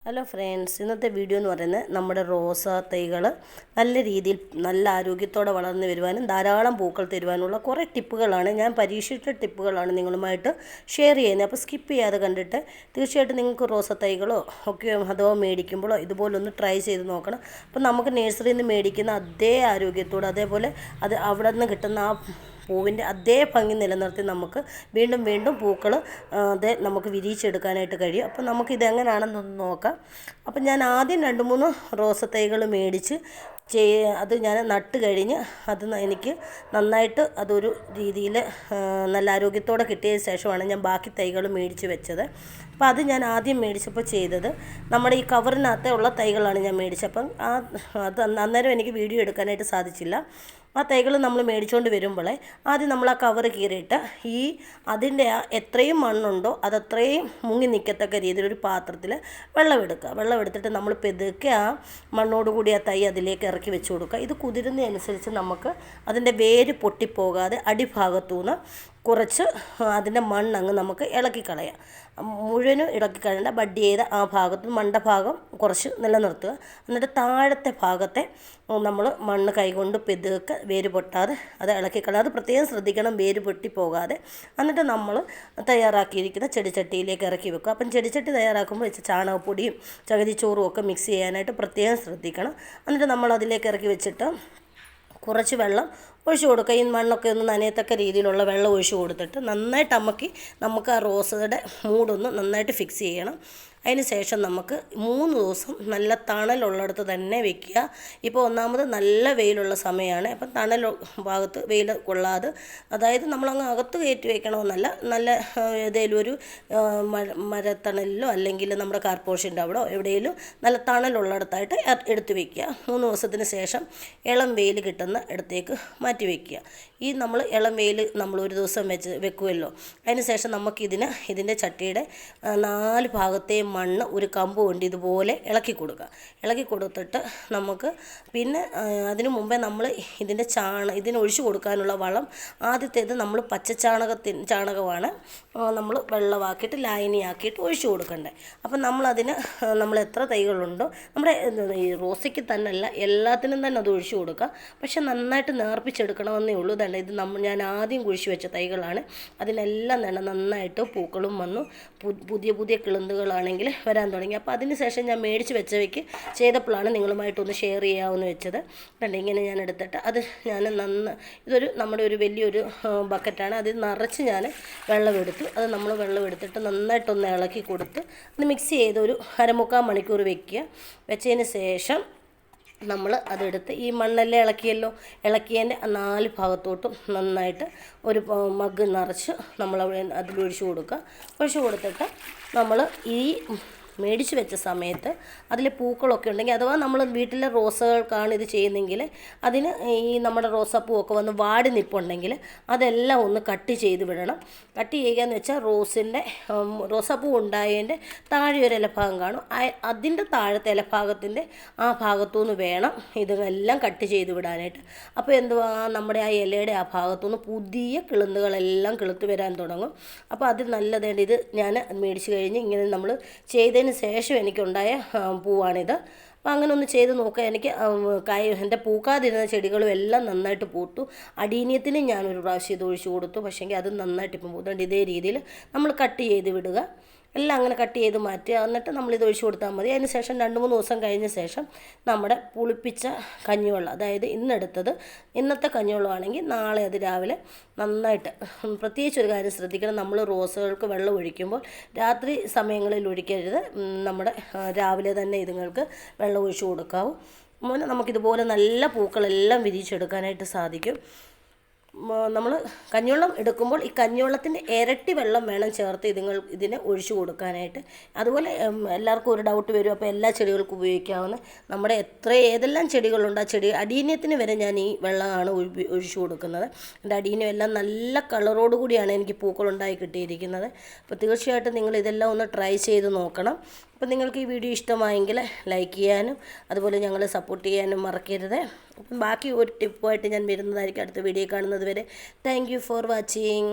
Hello friends, ഇന്നത്തെ video എന്ന് പറയുന്നത് നമ്മുടെ റോസാ തൈകൾ നല്ല രീതിയിൽ നല്ല ആരോഗ്യത്തോടെ വളർന്നു വരുവാനും ധാരാളം പൂക്കൾ തരുവാനുള്ള കുറേ ടിപ്പുകളാണ് ഞാൻ പരീക്ഷിച്ച ടിപ്പുകളാണ് നിങ്ങളുമായിട്ട് ഷെയർ ചെയ്യുന്നത്. അപ്പോൾ സ്കിപ്പ് ചെയ്യാതെ കണ്ടിട്ട് തീർച്ചയായിട്ടും നിങ്ങൾക്ക് റോസാ തൈകളോ ഒക്കെ അതോ മേടിക്കുമ്പോഴോ ഇതുപോലൊന്ന് ട്രൈ ചെയ്ത് നോക്കണം. അപ്പോൾ നമുക്ക് നഴ്സറിയിൽ നിന്ന് മേടിക്കുന്ന അതേ ആരോഗ്യത്തോടെ അതേപോലെ അത് അവിടെ നിന്ന് കിട്ടുന്ന ആ പൂവിൻ്റെ അതേ ഭംഗി നിലനിർത്തി നമുക്ക് വീണ്ടും വീണ്ടും പൂക്കൾ അത് നമുക്ക് വിരിയിച്ചെടുക്കാനായിട്ട് കഴിയും. അപ്പോൾ നമുക്കിതെങ്ങനെയാണെന്നൊന്ന് നോക്കാം. അപ്പം ഞാൻ ആദ്യം 2-3 റോസ തൈകൾ മേടിച്ച് അത് ഞാൻ നട്ട് കഴിഞ്ഞ് അത് എനിക്ക് നന്നായിട്ട് അതൊരു രീതിയിൽ നല്ല ആരോഗ്യത്തോടെ കിട്ടിയ ശേഷമാണ് ഞാൻ ബാക്കി തൈകൾ മേടിച്ച് വെച്ചത്. അപ്പോൾ അത് ഞാൻ ആദ്യം മേടിച്ചപ്പോൾ ചെയ്തത് നമ്മുടെ ഈ കവറിനകത്തെ ഉള്ള തൈകളാണ് ഞാൻ മേടിച്ചത്. അപ്പം അത് അന്നേരം എനിക്ക് വീഡിയോ എടുക്കാനായിട്ട് സാധിച്ചില്ല. ആ തൈകൾ നമ്മൾ മേടിച്ചുകൊണ്ട് വരുമ്പോഴേ ആദ്യം നമ്മൾ ആ കവർ കീറിയിട്ട് അതിൻ്റെ എത്രയും മണ്ണുണ്ടോ അതത്രയും മുങ്ങി നിൽക്കത്തക്ക രീതിയിൽ ഒരു പാത്രത്തിൽ വെള്ളം എടുത്തിട്ട് നമ്മൾ പെതുക്കെ ആ മണ്ണോടുകൂടി ആ തൈ അതിലേക്ക് ഇറക്കി വെച്ച് കൊടുക്കുക. ഇത് കുതിരുന്നതനുസരിച്ച് നമുക്ക് അതിൻ്റെ വേര് പൊട്ടിപ്പോകാതെ അടിഭാഗത്തുനിന്ന് കുറച്ച് അതിൻ്റെ മണ്ണങ്ങ് നമുക്ക് ഇളക്കിക്കളയാം. മുഴുവനും ഇളക്കിക്കളയേണ്ട, ബഡ് ചെയ്ത ആ ഭാഗത്ത് മണ്ടഭാഗം കുറച്ച് നിലനിർത്തുക. എന്നിട്ട് താഴത്തെ ഭാഗത്തെ നമ്മൾ മണ്ണ് കൈകൊണ്ട് പെതുക്കെ വേര് പൊട്ടാതെ അത് ഇളക്കിക്കളയുക. അത് പ്രത്യേകം ശ്രദ്ധിക്കണം, വേര് പൊട്ടിപ്പോകാതെ. എന്നിട്ട് നമ്മൾ തയ്യാറാക്കിയിരിക്കുന്ന ചെടിച്ചട്ടിയിലേക്ക് ഇറക്കി വെക്കുക. അപ്പം ചെടിച്ചട്ടി തയ്യാറാക്കുമ്പോൾ ചാണകപ്പൊടിയും ചകിരിച്ചോറും ഒക്കെ മിക്സ് ചെയ്യാനായിട്ട് പ്രത്യേകം ശ്രദ്ധിക്കണം. എന്നിട്ട് നമ്മൾ അതിലേക്ക് ഇറക്കി വെച്ചിട്ട് കുറച്ച് വെള്ളം ഒഴിച്ച് കൊടുക്കുക. ഈ മണ്ണൊക്കെ ഒന്ന് നനയത്തക്ക രീതിയിലുള്ള വെള്ളം ഒഴിച്ച് കൊടുത്തിട്ട് നന്നായിട്ട് നമുക്ക് ആ റോസയുടെ മൂടൊന്ന് നന്നായിട്ട് ഫിക്സ് ചെയ്യണം. അതിന് ശേഷം നമുക്ക് 3 ദിവസം നല്ല തണലുള്ളിടത്ത് തന്നെ വെക്കുക. ഇപ്പോൾ ഒന്നാമത് നല്ല വെയിലുള്ള സമയമാണ്. അപ്പം തണൽ ഭാഗത്ത് വെയിൽ കൊള്ളാതെ, അതായത് നമ്മളങ്ങ് അകത്ത് കയറ്റി വയ്ക്കണമെന്നല്ല, നല്ല ഏതെങ്കിലും ഒരു മരത്തണലിലോ അല്ലെങ്കിൽ നമ്മുടെ കാർപോർഷൻ്റെ അവിടെ എവിടെയെങ്കിലും നല്ല തണലുള്ളിടത്തായിട്ട് എടുത്ത് വയ്ക്കുക. 3 ദിവസത്തിന് ശേഷം ഇളം വെയിൽ കിട്ടുന്ന ഇടത്തേക്ക് മാറ്റി വയ്ക്കുക. നമ്മൾ ഇളം വെയിൽ നമ്മൾ ഒരു ദിവസം വെക്കുമല്ലോ. അതിന് ശേഷം ഇതിൻ്റെ ചട്ടിയുടെ 4 ഭാഗത്തെയും മണ്ണ് ഒരു കമ്പ് കൊണ്ട് ഇതുപോലെ ഇളക്കി കൊടുത്തിട്ട് നമുക്ക് പിന്നെ അതിനു മുമ്പേ നമ്മൾ ഇതിനൊഴിച്ചു കൊടുക്കാനുള്ള വളം ആദ്യത്തേത് നമ്മൾ ചാണകമാണ് നമ്മൾ വെള്ളമാക്കിയിട്ട് ലായനിയാക്കിയിട്ട് ഒഴിച്ചു കൊടുക്കണ്ടേ. അപ്പം നമ്മൾ എത്ര തൈകളുണ്ടോ നമ്മുടെ ഈ റോസയ്ക്ക് തന്നെയല്ല എല്ലാത്തിനും തന്നെ അത് ഒഴിച്ചു കൊടുക്കുക. പക്ഷെ നന്നായിട്ട് നേർപ്പിച്ചെടുക്കണമെന്നേ ഉള്ളൂ. ഇത് ഞാൻ ആദ്യം കുഴിച്ചു വെച്ച തൈകളാണ്. അതിനെല്ലാം തന്നെ നന്നായിട്ട് പൂക്കളും വന്നു, പുതിയ കിളുന്തുകളാണെങ്കിൽ വരാൻ തുടങ്ങി. അപ്പോൾ അതിന് ശേഷം ഞാൻ മേടിച്ച് വെച്ചവയ്ക്ക് ചെയ്തപ്പോഴാണ് നിങ്ങളുമായിട്ടൊന്ന് ഷെയർ ചെയ്യാമെന്ന് വെച്ചത്. ഇങ്ങനെ ഞാൻ എടുത്തിട്ട് ഇതൊരു നമ്മുടെ ഒരു വലിയൊരു ബക്കറ്റാണ്. അതിൽ നിറച്ച് ഞാൻ വെള്ളമെടുത്തു. നമ്മൾ വെള്ളമെടുത്തിട്ട് നന്നായിട്ടൊന്ന് ഇളക്കി കൊടുത്ത് അത് മിക്സ് ചെയ്ത് ഒരു 1/4 മണിക്കൂർ വെച്ചതിന് ശേഷം നമ്മൾ അതെടുത്ത് ഈ മണ്ണെല്ലാം ഇളക്കിയതിൻ്റെ 4 ഭാഗത്തോട്ടും നന്നായിട്ട് ഒരു മഗ് നിറച്ച് നമ്മൾ അതിലൊഴിച്ച് കൊടുത്തിട്ട് നമ്മൾ ഈ മേടിച്ച് വെച്ച സമയത്ത് അതിൽ പൂക്കളൊക്കെ ഉണ്ടെങ്കിൽ, അഥവാ നമ്മൾ വീട്ടിലെ റോസകൾക്കാണ് ഇത് ചെയ്യുന്നതെങ്കിൽ അതിന് നമ്മുടെ റോസാപ്പൂവൊക്കെ വന്ന് വാടി നിൽപ്പുണ്ടെങ്കിൽ അതെല്ലാം ഒന്ന് കട്ട് ചെയ്ത് വിടണം. കട്ട് ചെയ്യുക എന്ന് വെച്ചാൽ റോസാപ്പൂ ഉണ്ടായതിൻ്റെ താഴെ ഒരു ഇലഭാഗം കാണും. അതിൻ്റെ താഴത്തെ ഇലഭാഗത്തിൻ്റെ ആ ഭാഗത്തുനിന്ന് വേണം ഇതെല്ലാം കട്ട് ചെയ്ത് വിടാനായിട്ട്. അപ്പോൾ നമ്മുടെ ആ ഇലയുടെ ആ ഭാഗത്തുനിന്ന് പുതിയ കിളുന്തുകളെല്ലാം കിളുത്ത് വരാൻ തുടങ്ങും. അപ്പോൾ അത് നല്ലതേണ്ട. ഇത് ഞാൻ മേടിച്ച് കഴിഞ്ഞ് ഇങ്ങനെ നമ്മൾ ചെയ്തതിന് ശേഷം എനിക്കുണ്ടായ പൂവാണിത്. അപ്പോൾ അങ്ങനെ ഒന്ന് ചെയ്ത് നോക്കുക. എൻ്റെ പൂക്കാതിരുന്ന ചെടികളും എല്ലാം നന്നായിട്ട് പൂത്തു. അടീനിയത്തിന് ഞാനൊരു പ്രാവശ്യം ഇത് ഒഴിച്ച് കൊടുത്തു. പക്ഷേങ്കിൽ അത് നന്നായിട്ട് ഇപ്പം പൂത്തുണ്ട്. ഇതേ രീതിയിൽ നമ്മൾ കട്ട് ചെയ്ത് വിടുക. എല്ലാം അങ്ങനെ കട്ട് ചെയ്ത് മാറ്റുക. എന്നിട്ട് നമ്മളിത് ഒഴിച്ച് കൊടുത്താൽ മതി. അതിന് ശേഷം 2-3 ദിവസം കഴിഞ്ഞ ശേഷം നമ്മുടെ പുളിപ്പിച്ച കഞ്ഞിവെള്ളം, അതായത് ഇന്നത്തെ കഞ്ഞിവെള്ളമാണെങ്കിൽ നാളെ അത് രാവിലെ നന്നായിട്ട്, പ്രത്യേകിച്ച് ഒരു കാര്യം ശ്രദ്ധിക്കണം, നമ്മൾ റോസുകൾക്ക് വെള്ളം ഒഴിക്കുമ്പോൾ രാത്രി സമയങ്ങളിൽ ഒഴിക്കരുത്. നമ്മുടെ രാവിലെ തന്നെ ഇതുങ്ങൾക്ക് വെള്ളം ഒഴിച്ച് കൊടുക്കാവൂ. നമുക്കിതുപോലെ നല്ല പൂക്കളെല്ലാം വിരിയിച്ചെടുക്കാനായിട്ട് സാധിക്കും. നമ്മൾ കഞ്ഞിവെള്ളം എടുക്കുമ്പോൾ ഈ കഞ്ഞിവെള്ളത്തിൻ്റെ ഇരട്ടി വെള്ളം വേണം ചേർത്ത് ഇതിനെ ഒഴിച്ചു കൊടുക്കാനായിട്ട്. അതുപോലെ എല്ലാവർക്കും ഒരു ഡൗട്ട് വരും, അപ്പോൾ എല്ലാ ചെടികൾക്കും ഉപയോഗിക്കാവുന്ന നമ്മുടെ ഏതെല്ലാം ചെടികളുണ്ട് ആ ചെടി അടീനിയത്തിന് വരെ ഞാൻ ഈ വെള്ളമാണ് ഒഴിച്ചു കൊടുക്കുന്നത്. എൻ്റെ അടീനിയം എല്ലാം നല്ല കളറോട് കൂടിയാണ് എനിക്ക് പൂക്കളുണ്ടായി കിട്ടിയിരിക്കുന്നത്. അപ്പോൾ തീർച്ചയായിട്ടും നിങ്ങൾ ഇതെല്ലാം ഒന്ന് ട്രൈ ചെയ്ത് നോക്കണം. അപ്പോൾ നിങ്ങൾക്ക് ഈ വീഡിയോ ഇഷ്ടമായെങ്കിൽ ലൈക്ക് ചെയ്യാനും അതുപോലെ ഞങ്ങളെ സപ്പോർട്ട് ചെയ്യാനും മറക്കരുത്. അപ്പം ബാക്കി ഒരു ടിപ്പുമായിട്ട് ഞാൻ വരുന്നതായിരിക്കും അടുത്ത വീഡിയോ കാണുന്നത് വരെ. Thank you for watching.